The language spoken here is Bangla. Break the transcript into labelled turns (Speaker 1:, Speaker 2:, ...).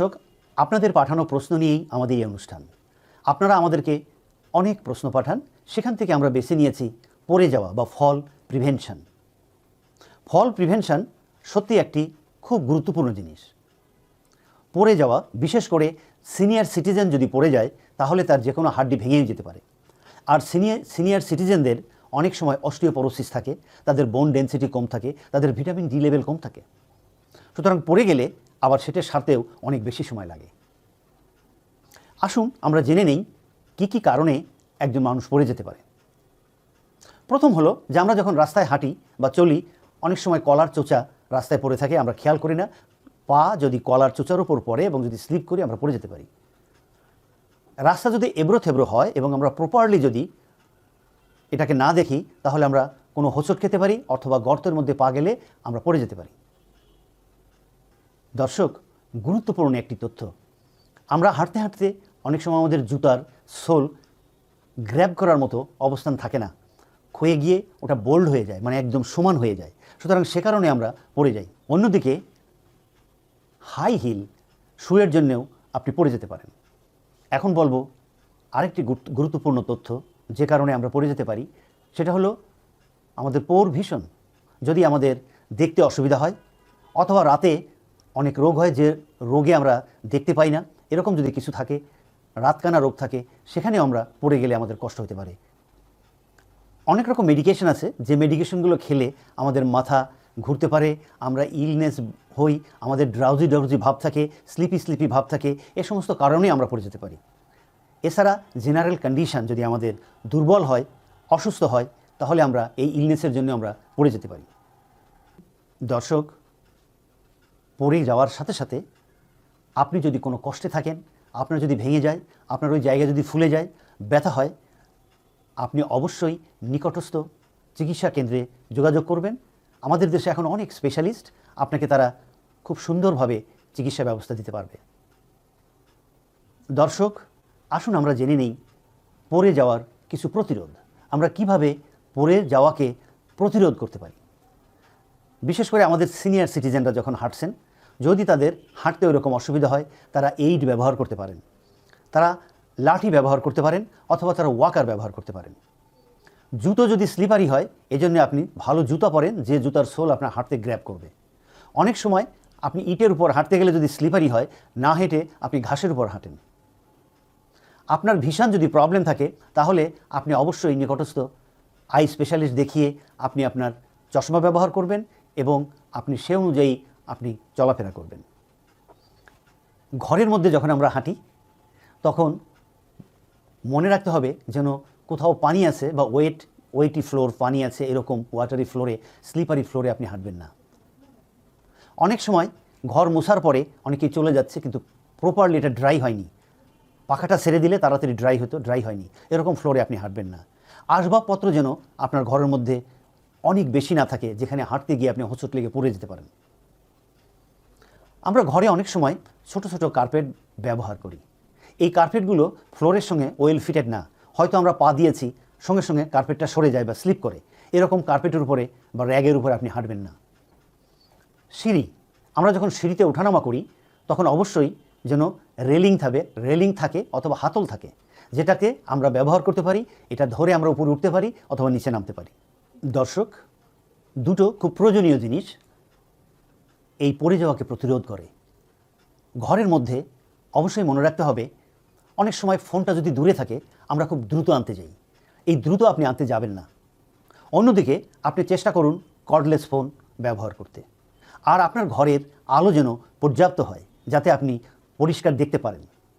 Speaker 1: দর্শক, আপনাদের পাঠানো প্রশ্ন নিয়েই আমাদের এই অনুষ্ঠান। আপনারা আমাদেরকে অনেক প্রশ্ন পাঠান, সেখান থেকে আমরা বেছে নিয়েছি পড়ে যাওয়া বা ফল প্রিভেনশন। ফল প্রিভেনশন সত্যি একটি খুব গুরুত্বপূর্ণ জিনিস। পড়ে যাওয়া, বিশেষ করে সিনিয়র সিটিজেন যদি পড়ে যায় তাহলে তার যে কোনো হাড্ডি ভেঙেও যেতে পারে। আর সিনিয়র সিটিজেনদের অনেক সময় অস্টিওপোরোসিস থাকে, তাদের বোন ডেনসিটি কম থাকে, তাদের ভিটামিন ডি লেভেল কম থাকে। সুতরাং পড়ে গেলে আবার সেটা সারতেও অনেক বেশি সময় লাগে। আসুন আমরা জেনে নেই কী কী কারণে একজন মানুষ পড়ে যেতে পারে। প্রথম হলো যে আমরা যখন রাস্তায় হাঁটি বা চলি, অনেক সময় কলার চোঁচা রাস্তায় পড়ে থাকে, আমরা খেয়াল করি না। পা যদি কলার চোঁচার উপর পড়ে এবং যদি স্লিপ করি আমরা পড়ে যেতে পারি। রাস্তা যদি এবড়ো থেবড়ো হয় এবং আমরা প্রপারলি যদি এটাকে না দেখি তাহলে আমরা কোনো হোঁচট খেতে পারি অথবা গর্তের মধ্যে পা গেলে আমরা পড়ে যেতে পারি। দর্শক, গুরুত্বপূর্ণ একটি তথ্য, আমরা হাঁটতে হাঁটতে অনেক সময় আমাদের জুতার সোল গ্র্যাব করার মতো অবস্থান থাকে না, ক্ষয়ে গিয়ে ওটা বোল্ড হয়ে যায়, মানে একদম সমান হয়ে যায়। সুতরাং সে কারণে আমরা পড়ে যাই। অন্যদিকে হাই হিল শুয়ের জন্যেও আপনি পড়ে যেতে পারেন। এখন বলবো আরেকটি গুরুত্বপূর্ণ তথ্য যে কারণে আমরা পড়ে যেতে পারি, সেটা হলো আমাদের পোর ভিশন। যদি আমাদের দেখতে অসুবিধা হয় অথবা রাতে অনেক রোগ হয় যে রোগে আমরা দেখতে পাই না, এরকম যদি কিছু থাকে, রাতকানা রোগ থাকে, সেখানেও আমরা পড়ে গেলে আমাদের কষ্ট হতে পারে। অনেক রকম মেডিকেশন আছে যে মেডিকেশনগুলো খেলে আমাদের মাথা ঘুরতে পারে, আমরা ইলনেস হই, আমাদের ড্রাউজি ভাব থাকে, স্লিপি ভাব থাকে, এ সমস্ত কারণে আমরা পড়ে যেতে পারি। এছাড়া জেনারেল কন্ডিশন যদি আমাদের দুর্বল হয়, অসুস্থ হয়, তাহলে আমরা এই ইলনেসের জন্য আমরা পড়ে যেতে পারি। দর্শক, পড়ে যাওয়ার সাথে সাথে আপনি যদি কোনো কষ্টে থাকেন, আপনার যদি ভেঙে যায়, আপনার ওই জায়গা যদি ফুলে যায়, ব্যথা হয়, আপনি অবশ্যই নিকটস্থ চিকিৎসা কেন্দ্রে যোগাযোগ করবেন। আমাদের দেশে এখন অনেক স্পেশালিস্ট, আপনাকে তারা খুব সুন্দরভাবে চিকিৎসা ব্যবস্থা দিতে পারবে। দর্শক, আসুন আমরা জেনে নেই পড়ে যাওয়ার কিছু প্রতিরোধ। আমরা কিভাবে পড়ে যাওয়াকে প্রতিরোধ করতে পারি। বিশেষ করে আমাদের সিনিয়র সিটিজেনরা যখন হাঁটছেন, যদি তাদের হাঁটতে ওইরকম অসুবিধা হয়, তারা এইড ব্যবহার করতে পারেন, তারা লাঠি ব্যবহার করতে পারেন অথবা তারা ওয়াকার ব্যবহার করতে পারেন। জুতো যদি স্লিপারি হয়, এজন্য আপনি ভালো জুতা পরেন যে জুতার সোল আপনার হাঁটতে গ্র্যাব করবে। অনেক সময় আপনি ইটের উপর হাঁটতে গেলে যদি স্লিপারি হয়, না হেঁটে আপনি ঘাসের উপর হাঁটেন। আপনার ভিশন যদি প্রবলেম থাকে তাহলে আপনি অবশ্যই নিকটস্থ আই স্পেশালিস্ট দেখিয়ে আপনি আপনার চশমা ব্যবহার করবেন এবং আপনি সে অনুযায়ী আপনি চলাফেরা করবেন। ঘরের মধ্যে যখন আমরা হাঁটি তখন মনে রাখতে হবে যেন কোথাও পানি আছে বা ওয়েটি ফ্লোর পানি আছে, এরকম ওয়াটারি ফ্লোরে, স্লিপারি ফ্লোরে আপনি হাঁটবেন না। অনেক সময় ঘর মোছার পরে অনেকেই চলে যাচ্ছে কিন্তু প্রপারলি এটা ড্রাই হয়নি, পাখাটা ছেড়ে দিলে তাড়াতাড়ি ড্রাই হতো, ড্রাই হয়নি, এরকম ফ্লোরে আপনি হাঁটবেন না। আসবাবপত্র যেন আপনার ঘরের মধ্যে অনেক বেশি না থাকে যেখানে হাঁটতে গিয়ে আপনি হোঁচট লেগে পড়ে যেতে পারেন। আমরা ঘরে অনেক সময় ছোট ছোট কার্পেট ব্যবহার করি। এই কার্পেটগুলো ফ্লোরের সঙ্গে ওয়েল ফিটেড না, হয়তো আমরা পা দিয়েছি, সঙ্গে সঙ্গে কার্পেটটা সরে যায় বা স্লিপ করে, এরকম কার্পেটের উপরে বা র্যাগের উপরে আপনি হাঁটবেন না। সিঁড়ি, আমরা যখন সিঁড়িতে ওঠানামা করি তখন অবশ্যই যেন রেলিং থাকে অথবা হাতল থাকে, যেটাকে আমরা ব্যবহার করতে পারি, এটা ধরে আমরা উপরে উঠতে পারি অথবা নিচে নামতে পারি। দর্শক, দুটো খুব প্রয়োজনীয় জিনিস এই পড়ে যাওয়াকে প্রতিরোধ করে। ঘরের মধ্যে অবশ্যই মনে রাখতে হবে, অনেক সময় ফোনটা যদি দূরে থাকে আমরা খুব দ্রুত আনতে যাই, এই দ্রুত আপনি আনতে যাবেন না। অন্যদিকে আপনি চেষ্টা করুন কর্ডলেস ফোন ব্যবহার করতে। আর আপনার ঘরের আলো যেন পর্যাপ্ত হয় যাতে আপনি পরিষ্কার দেখতে পারেন।